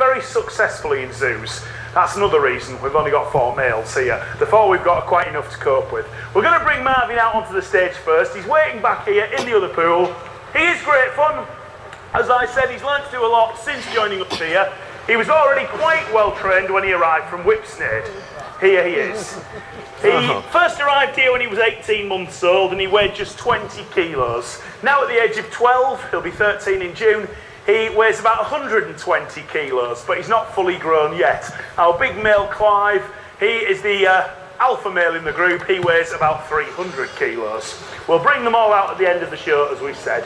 very successfully in zoos. That's another reason we've only got 4 males here. The 4 we've got are quite enough to cope with. We're going to bring Marvin out onto the stage first. He's waiting back here in the other pool. He is great fun. As I said, he's learned to do a lot since joining us here. He was already quite well trained when he arrived from Whipsnade. Here he is. He first arrived here when he was 18 months old and he weighed just 20 kilos. Now at the age of 12, he'll be 13 in June, he weighs about 120 kilos, but he's not fully grown yet. Our big male Clive, he is the alpha male in the group. He weighs about 300 kilos. We'll bring them all out at the end of the show, as we said.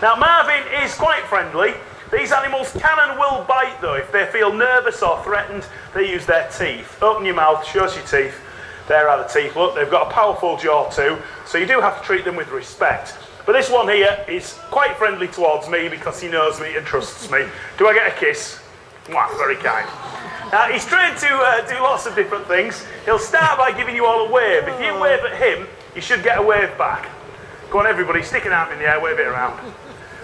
Now Marvin is quite friendly. These animals can and will bite though. If they feel nervous or threatened, they use their teeth. Open your mouth, show us your teeth. There are the teeth. Look, they've got a powerful jaw too, so you do have to treat them with respect. But this one here is quite friendly towards me because he knows me and trusts me. Do I get a kiss? Mwah, very kind. Now, he's trained to do lots of different things. He'll start by giving you all a wave. If you wave at him, you should get a wave back. Go on, everybody, stick an arm in the air, wave it around.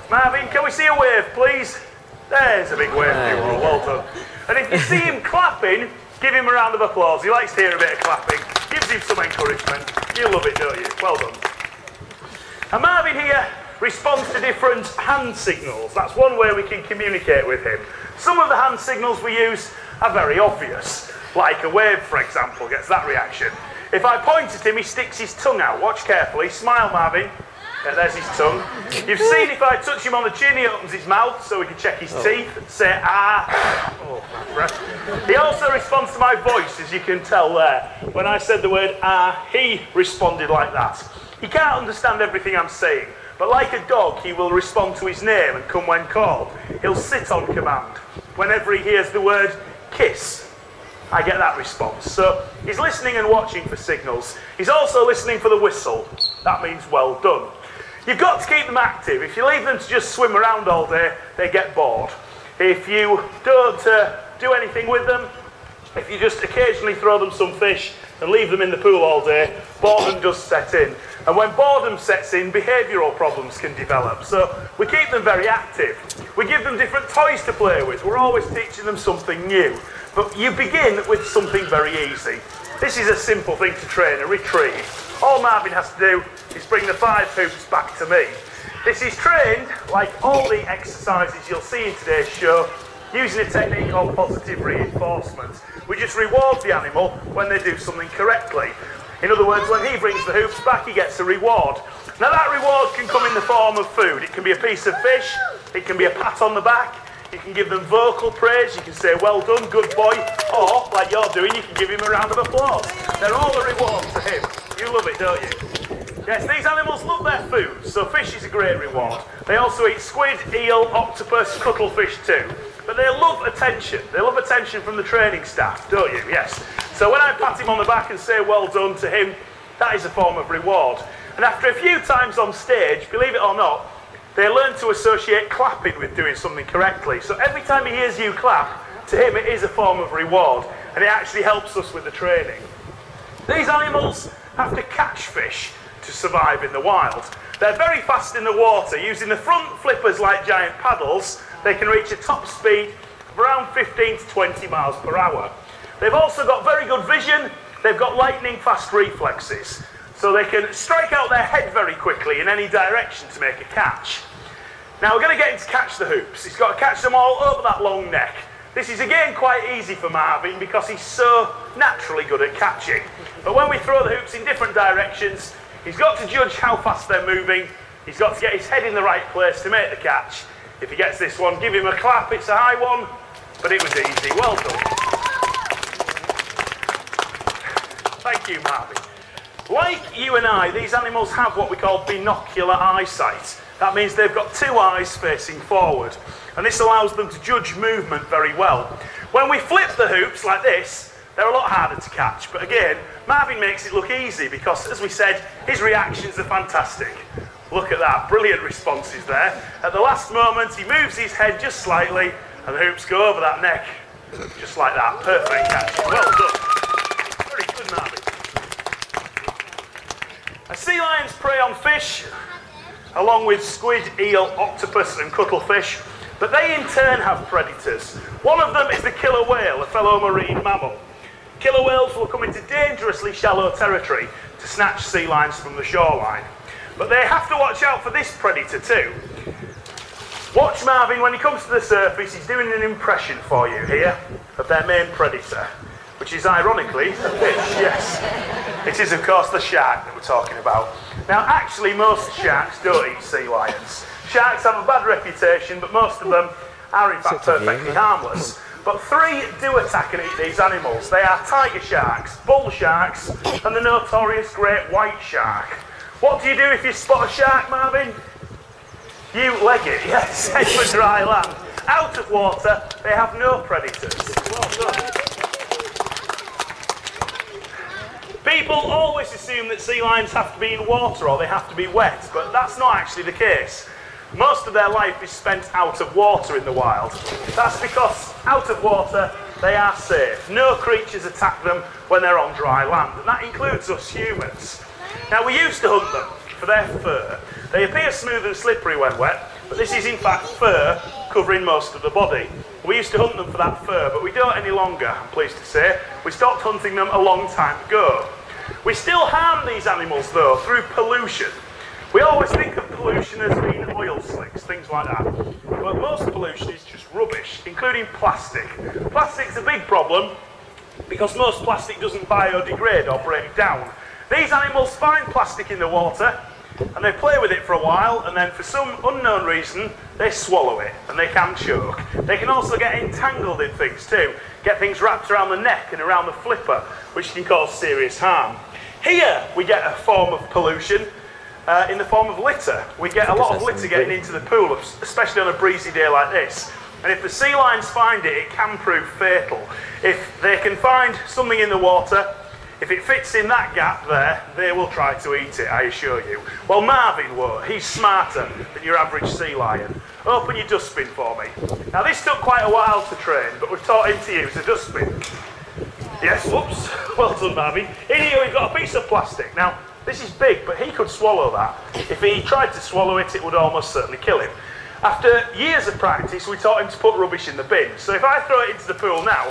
Marvin, can we see a wave, please? There's a big wave, well done. And if you see him clapping, give him a round of applause. He likes to hear a bit of clapping. Gives him some encouragement. You love it, don't you? Well done. And Marvin here responds to different hand signals. That's one way we can communicate with him. Some of the hand signals we use are very obvious. Like a wave, for example, gets that reaction. If I point at him, he sticks his tongue out. Watch carefully. Smile, Marvin. There's his tongue. You've seen if I touch him on the chin, he opens his mouth so we can check his teeth. Say, ah. Oh, my breath. He also responds to my voice, as you can tell there. When I said the word ah, he responded like that. He can't understand everything I'm saying, but like a dog, he will respond to his name and come when called. He'll sit on command. Whenever he hears the word kiss, I get that response. So he's listening and watching for signals. He's also listening for the whistle. That means well done. You've got to keep them active. If you leave them to just swim around all day, they get bored. If you don't do anything with them, if you just occasionally throw them some fish and leave them in the pool all day, boredom does set in. And when boredom sets in, behavioural problems can develop. So we keep them very active. We give them different toys to play with. We're always teaching them something new. But you begin with something very easy. This is a simple thing to train, a retrieve. All Marvin has to do is bring the 5 hoops back to me. This is trained, like all the exercises you'll see in today's show, using a technique called positive reinforcement. We just reward the animal when they do something correctly. In other words, when he brings the hoops back, he gets a reward. Now that reward can come in the form of food. It can be a piece of fish, it can be a pat on the back, you can give them vocal praise, you can say, well done, good boy, or, like you're doing, you can give him a round of applause. They're all a reward to him. You love it, don't you? Yes, these animals love their food, so fish is a great reward. They also eat squid, eel, octopus, cuttlefish too. But they love attention. They love attention from the training staff, don't you? Yes. So when I pat him on the back and say well done to him, that is a form of reward. And after a few times on stage, believe it or not, they learn to associate clapping with doing something correctly. So every time he hears you clap, to him it is a form of reward, and it actually helps us with the training. These animals have to catch fish to survive in the wild. They're very fast in the water. Using the front flippers like giant paddles, they can reach a top speed of around 15 to 20 miles per hour. They've also got very good vision. They've got lightning fast reflexes. So they can strike out their head very quickly in any direction to make a catch. Now we're going to get him to catch the hoops. He's got to catch them all over that long neck. This is again quite easy for Marvin because he's so naturally good at catching. But when we throw the hoops in different directions, he's got to judge how fast they're moving. He's got to get his head in the right place to make the catch. If he gets this one, give him a clap. It's a high one, but it was easy. Well done. Thank you, Marvin. Like you and I, these animals have what we call binocular eyesight. That means they've got 2 eyes facing forward, and this allows them to judge movement very well. When we flip the hoops like this, they're a lot harder to catch, but again, Marvin makes it look easy because, as we said, his reactions are fantastic. Look at that, brilliant responses there. At the last moment, he moves his head just slightly, and the hoops go over that neck, just like that. Perfect catch. Well done. Very good, Marvin. Sea lions prey on fish, along with squid, eel, octopus and cuttlefish. But they in turn have predators. One of them is the killer whale, a fellow marine mammal. Killer whales will come into dangerously shallow territory to snatch sea lions from the shoreline. But they have to watch out for this predator too. Watch Marvin when he comes to the surface, he's doing an impression for you here of their main predator, which is ironically a fish, yes. It is of course the shark that we're talking about. Now actually most sharks don't eat sea lions. Sharks have a bad reputation, but most of them are in fact perfectly harmless. But 3 do attack and eat these animals. They are tiger sharks, bull sharks, and the notorious great white shark. What do you do if you spot a shark, Marvin? You leg it, yes, head for dry land. Out of water, they have no predators. Well done. People always assume that sea lions have to be in water or they have to be wet, but that's not actually the case. Most of their life is spent out of water in the wild. That's because out of water, they are safe. No creatures attack them when they're on dry land, and that includes us humans. Now, we used to hunt them for their fur. They appear smooth and slippery when wet, but this is in fact fur covering most of the body. We used to hunt them for that fur, but we don't any longer, I'm pleased to say. We stopped hunting them a long time ago. We still harm these animals, though, through pollution. We always think of pollution as being oil slicks, things like that. But most pollution is just rubbish, including plastic. Plastic's a big problem because most plastic doesn't biodegrade or break down. These animals find plastic in the water and they play with it for a while, and then for some unknown reason they swallow it and they can choke. They can also get entangled in things too, get things wrapped around the neck and around the flipper, which can cause serious harm. Here we get a form of pollution in the form of litter. We get a lot of litter getting into the pool, especially on a breezy day like this. And if the sea lions find it, it can prove fatal. If they can find something in the water, if it fits in that gap there, they will try to eat it, I assure you. Well, Marvin won't. He's smarter than your average sea lion. Open your dustbin for me. Now, this took quite a while to train, but we've taught him to use a dustbin. Yes, whoops. Well done, Marvin. In here we've got a piece of plastic. Now, this is big, but he could swallow that. If he tried to swallow it, it would almost certainly kill him. After years of practice, we taught him to put rubbish in the bin. So if I throw it into the pool now,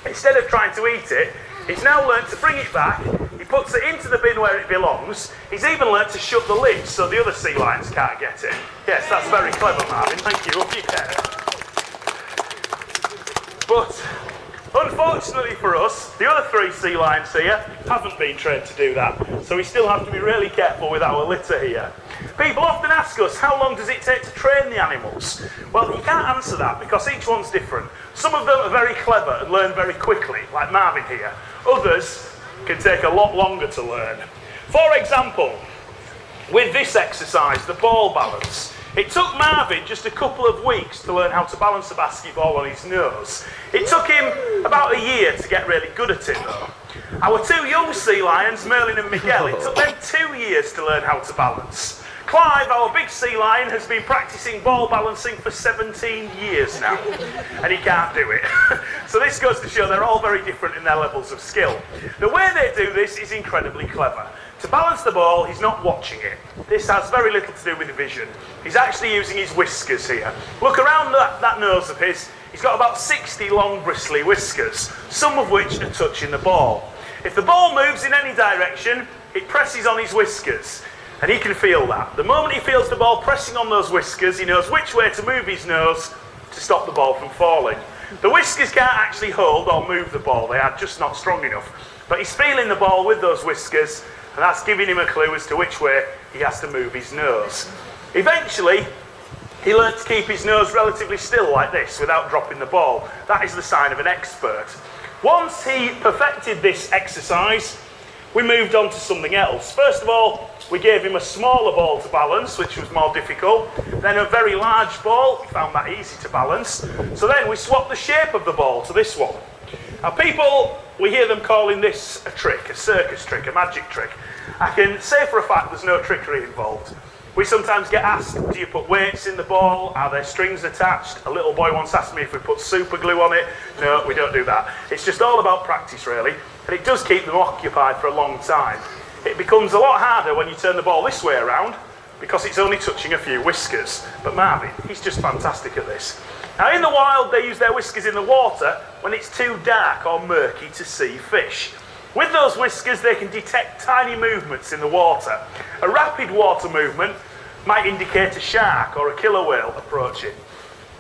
instead of trying to eat it, he's now learnt to bring it back, he puts it into the bin where it belongs, he's even learnt to shut the lid so the other sea lions can't get it. Yes, that's very clever, Marvin, thank you, up you get. But, unfortunately for us, the other 3 sea lions here haven't been trained to do that, so we still have to be really careful with our litter here. People often ask us, how long does it take to train the animals? Well, you can't answer that because each one's different. Some of them are very clever and learn very quickly, like Marvin here. Others can take a lot longer to learn. For example, with this exercise, the ball balance, it took Marvin just a couple of weeks to learn how to balance a basketball on his nose. It took him about a year to get really good at it though. Our 2 young sea lions, Merlin and Miguel, it took them 2 years to learn how to balance. Clive, our big sea lion, has been practicing ball balancing for 17 years now, and he can't do it. So this goes to show they're all very different in their levels of skill. The way they do this is incredibly clever. To balance the ball, he's not watching it. This has very little to do with vision. He's actually using his whiskers here. Look around that nose of his. He's got about 60 long bristly whiskers, some of which are touching the ball. If the ball moves in any direction, it presses on his whiskers. And he can feel that. The moment he feels the ball pressing on those whiskers, he knows which way to move his nose to stop the ball from falling. The whiskers can't actually hold or move the ball. They are just not strong enough. But he's feeling the ball with those whiskers, and that's giving him a clue as to which way he has to move his nose. Eventually, he learned to keep his nose relatively still like this without dropping the ball. That is the sign of an expert. Once he perfected this exercise, we moved on to something else. First of all, we gave him a smaller ball to balance, which was more difficult. Then a very large ball, we found that easy to balance. So then we swapped the shape of the ball to this one. Now people, we hear them calling this a trick, a circus trick, a magic trick. I can say for a fact there's no trickery involved. We sometimes get asked, do you put weights in the ball? Are there strings attached? A little boy once asked me if we put super glue on it. No, we don't do that. It's just all about practice really, and it does keep them occupied for a long time. It becomes a lot harder when you turn the ball this way around because it's only touching a few whiskers. But Marvin, he's just fantastic at this. Now in the wild, they use their whiskers in the water when it's too dark or murky to see fish. With those whiskers, they can detect tiny movements in the water. A rapid water movement might indicate a shark or a killer whale approaching.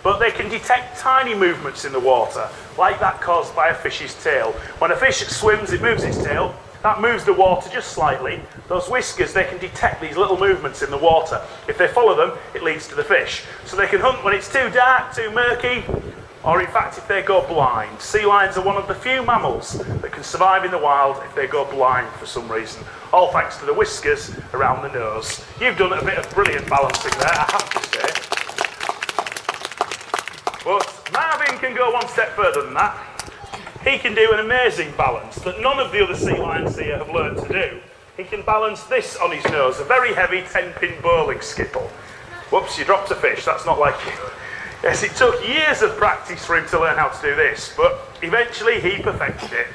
But they can detect tiny movements in the water, like that caused by a fish's tail. When a fish swims, it moves its tail. That moves the water just slightly. Those whiskers, they can detect these little movements in the water. If they follow them, it leads to the fish. So they can hunt when it's too dark, too murky, or in fact if they go blind. Sea lions are one of the few mammals that can survive in the wild if they go blind for some reason. All thanks to the whiskers around the nose. You've done a bit of brilliant balancing there, I have to say. But Marvin can go one step further than that. He can do an amazing balance that none of the other sea lions here have learned to do. He can balance this on his nose, a very heavy 10-pin bowling skittle. Whoops, you dropped a fish, that's not like you. Yes, it took years of practice for him to learn how to do this, but eventually he perfected it,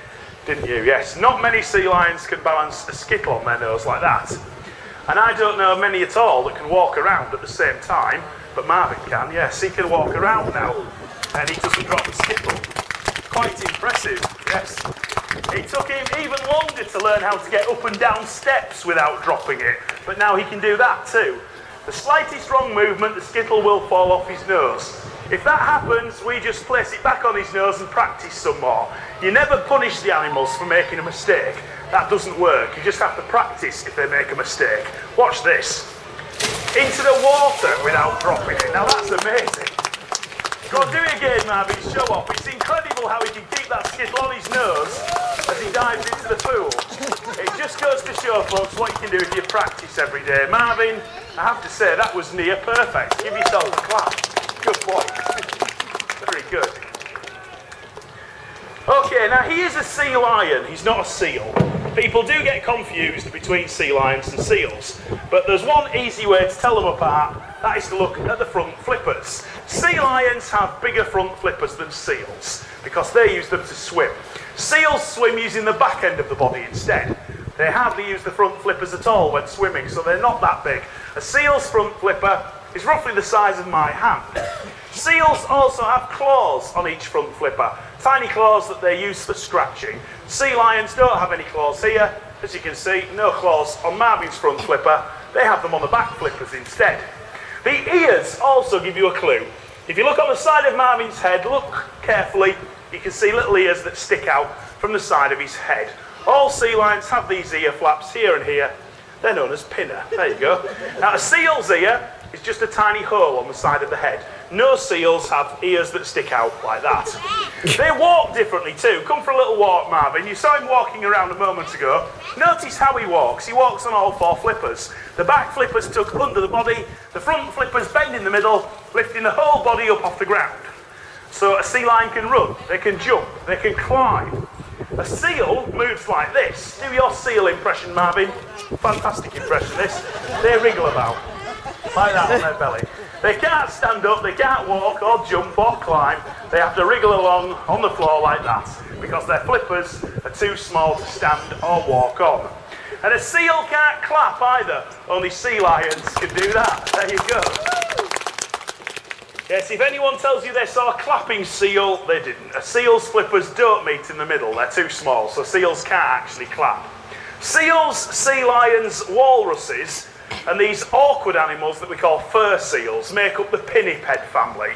didn't you? Yes, not many sea lions can balance a skittle on their nose like that. And I don't know many at all that can walk around at the same time, but Marvin can, yes, he can walk around now, and he doesn't drop the skittle. Quite impressive, yes. It took him even longer to learn how to get up and down steps without dropping it, but now he can do that too. The slightest wrong movement, the skittle will fall off his nose. If that happens, we just place it back on his nose and practice some more. You never punish the animals for making a mistake. That doesn't work. You just have to practice if they make a mistake. Watch this. Into the water without dropping it. Now that's amazing. Go do it again, Marvin, show off. It's incredible how he can keep that skittle on his nose as he dives into the pool. It just goes to show, folks, what you can do if you practice every day. Marvin, I have to say, that was near perfect. Give yourself a clap. Good boy. Very good. Okay, now he is a sea lion. He's not a seal. People do get confused between sea lions and seals, but there's one easy way to tell them apart. That is to look at the front flippers. Sea lions have bigger front flippers than seals because they use them to swim. Seals swim using the back end of the body instead. They hardly use the front flippers at all when swimming, so they're not that big. A seal's front flipper is roughly the size of my hand. Seals also have claws on each front flipper, tiny claws that they use for scratching. Sea lions don't have any claws here. As you can see, no claws on Marvin's front flipper. They have them on the back flippers instead. The ears also give you a clue. If you look on the side of Marvin's head, look carefully, you can see little ears that stick out from the side of his head. All sea lions have these ear flaps here and here. They're known as pinna. There you go. Now a seal's ear is just a tiny hole on the side of the head. No seals have ears that stick out like that. They walk differently too. Come for a little walk, Marvin. You saw him walking around a moment ago. Notice how he walks. He walks on all four flippers. The back flippers tuck under the body. The front flippers bend in the middle, lifting the whole body up off the ground. So a sea lion can run, they can jump, they can climb. A seal moves like this. Do your seal impression, Marvin. Fantastic impression, this. They wriggle about, like that on their belly. They can't stand up, they can't walk or jump or climb. They have to wriggle along on the floor like that because their flippers are too small to stand or walk on. And a seal can't clap either. Only sea lions can do that. There you go. Yes, if anyone tells you they saw a clapping seal, they didn't. A seal's flippers don't meet in the middle. They're too small, so seals can't actually clap. Seals, sea lions, walruses, and these awkward animals that we call fur seals make up the pinniped family.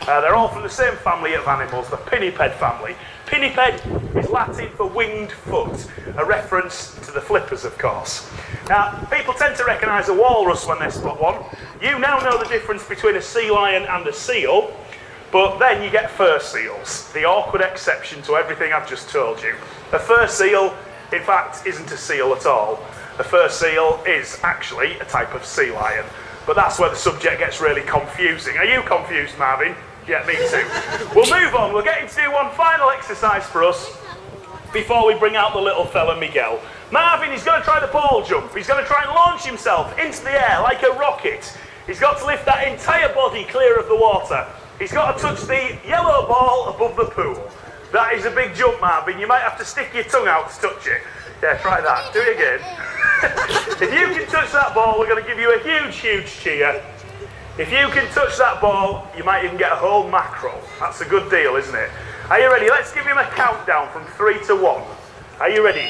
They're all from the same family of animals, the pinniped family. Pinniped is Latin for winged foot, a reference to the flippers, of course. Now, people tend to recognise a walrus when they spot one. You now know the difference between a sea lion and a seal, but then you get fur seals, the awkward exception to everything I've just told you. A fur seal, in fact, isn't a seal at all. A fur seal is actually a type of sea lion, but that's where the subject gets really confusing. Are you confused, Marvin? Yeah, me too. We'll move on. We'll get him to do one final exercise for us before we bring out the little fella, Miguel. Marvin is going to try the ball jump. He's going to try and launch himself into the air like a rocket. He's got to lift that entire body clear of the water. He's got to touch the yellow ball above the pool. That is a big jump, Marvin. You might have to stick your tongue out to touch it. Yeah, try that. Do it again. If you can touch that ball, we're going to give you a huge, huge cheer. If you can touch that ball, you might even get a whole mackerel. That's a good deal, isn't it? Are you ready? Let's give him a countdown from 3 to 1. Are you ready?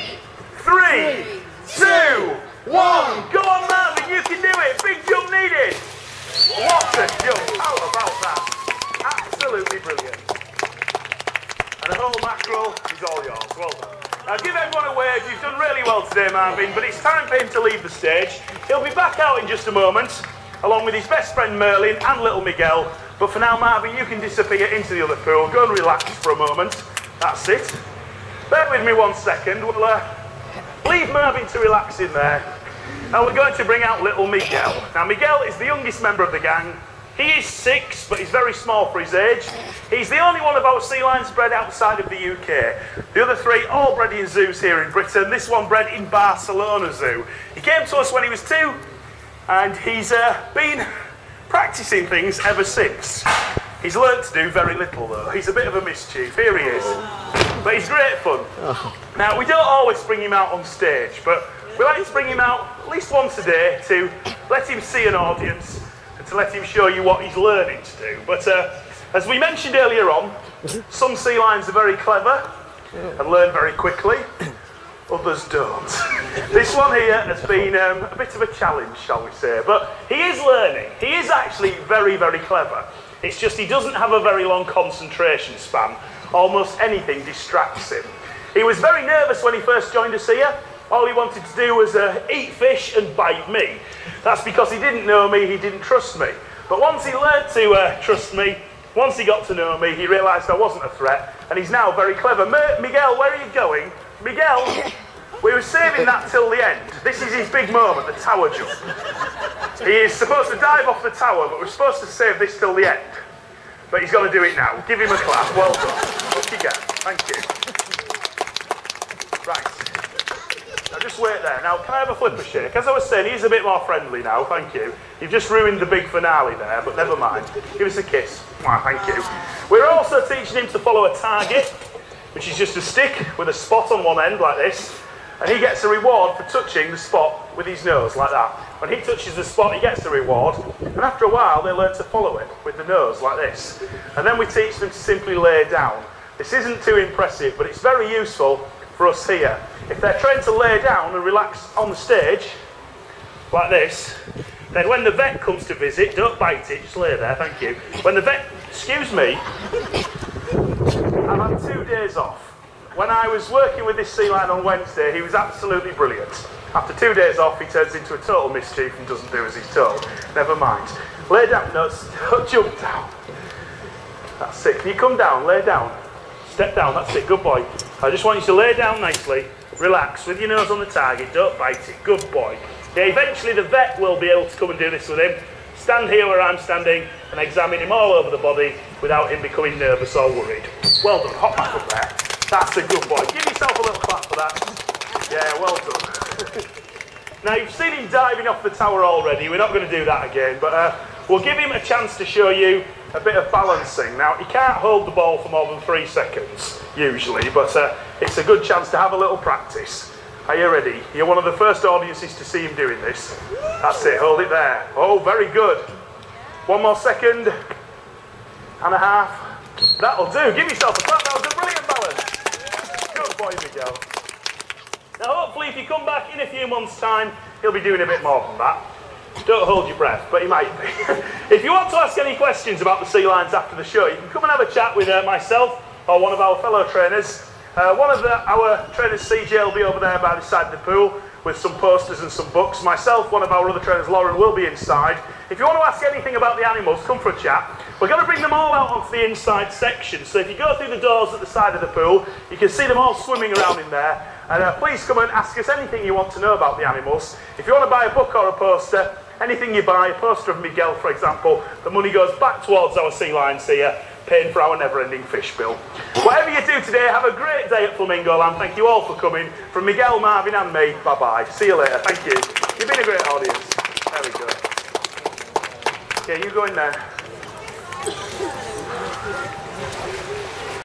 3, 2, 1. Go on, Marvin, you can do it. Big jump needed. What a jump. How about that? Absolutely brilliant. And a whole mackerel is all yours. Well done. Now give everyone a wave. You've done really well today, Marvin, but it's time for him to leave the stage. He'll be back out in just a moment, along with his best friend Merlin and little Miguel. But for now, Marvin, you can disappear into the other pool. Go and relax for a moment. That's it. Bear with me 1 second. We'll leave Marvin to relax in there. Now we're going to bring out little Miguel. Now Miguel is the youngest member of the gang. He is 6, but he's very small for his age. He's the only one of our sea lions bred outside of the UK. The other 3 all bred in zoos here in Britain. This one bred in Barcelona Zoo. He came to us when he was 2, and he's been practicing things ever since. He's learnt to do very little though. He's a bit of a mischief. Here he is. But he's great fun. Now we don't always bring him out on stage, but we like to bring him out at least once a day to let him see an audience and to let him show you what he's learning to do. But as we mentioned earlier on, some sea lions are very clever and learn very quickly. Others don't. This one here has been a bit of a challenge, shall we say, but he is learning. He is actually very, very clever. It's just he doesn't have a very long concentration span. Almost anything distracts him. He was very nervous when he first joined us here. All he wanted to do was eat fish and bite me. That's because he didn't know me, he didn't trust me. But once he learnt to trust me, once he got to know me, he realised I wasn't a threat, and he's now very clever. Miguel, where are you going? Miguel, we were saving that till the end. This is his big moment, the tower jump. He is supposed to dive off the tower, but we're supposed to save this till the end. But he's got to do it now. Give him a clap. Well done. Up you go. Thank you. Right. Now just wait there. Now, can I have a flipper shake? As I was saying, he's a bit more friendly now. Thank you. You've just ruined the big finale there, but never mind. Give us a kiss. Thank you. We're also teaching him to follow a target, which is just a stick with a spot on one end like this. And he gets a reward for touching the spot with his nose, like that. When he touches the spot, he gets the reward. And after a while, they learn to follow it with the nose, like this. And then we teach them to simply lay down. This isn't too impressive, but it's very useful for us here. If they're trained to lay down and relax on the stage, like this, then when the vet comes to visit, don't bite it, just lay there, thank you. When the vet, excuse me, I've had 2 days off. When I was working with this sea lion on Wednesday, he was absolutely brilliant. After 2 days off, he turns into a total mischief and doesn't do as he's told. Never mind. Lay down, no, jump down. That's it. Can you come down, lay down? Step down, that's it, good boy. I just want you to lay down nicely, relax, with your nose on the target, don't bite it, good boy. Yeah, eventually the vet will be able to come and do this with him. Stand here where I'm standing and examine him all over the body without him becoming nervous or worried. Well done, hop back up there. That's a good boy. Give yourself a little clap for that. Yeah, well done. Now, you've seen him diving off the tower already. We're not going to do that again, but we'll give him a chance to show you a bit of balancing. Now, he can't hold the ball for more than 3 seconds, usually, but it's a good chance to have a little practice. Are you ready? You're one of the first audiences to see him doing this. That's it, hold it there. Oh, very good. 1 more second. And a half. That'll do. Give yourself a clap. That was a brilliant balance. Good boy, Miguel. Now, hopefully, if you come back in a few months' time, he'll be doing a bit more than that. Don't hold your breath, but he might be. If you want to ask any questions about the sea lions after the show, you can come and have a chat with myself or one of our fellow trainers. One of our trainers, CJ, will be over there by the side of the pool with some posters and some books. Myself, one of our other trainers, Lauren, will be inside. If you want to ask anything about the animals, come for a chat. We're going to bring them all out onto the inside section. So if you go through the doors at the side of the pool, you can see them all swimming around in there. And please come and ask us anything you want to know about the animals. If you want to buy a book or a poster, anything you buy, a poster of Miguel, for example, the money goes back towards our sea lions here, paying for our never-ending fish bill. Whatever you do today, have a great day at Flamingo Land. Thank you all for coming. From Miguel, Marvin and me, bye-bye. See you later. Thank you. You've been a great audience. There we go. Okay, you go in there.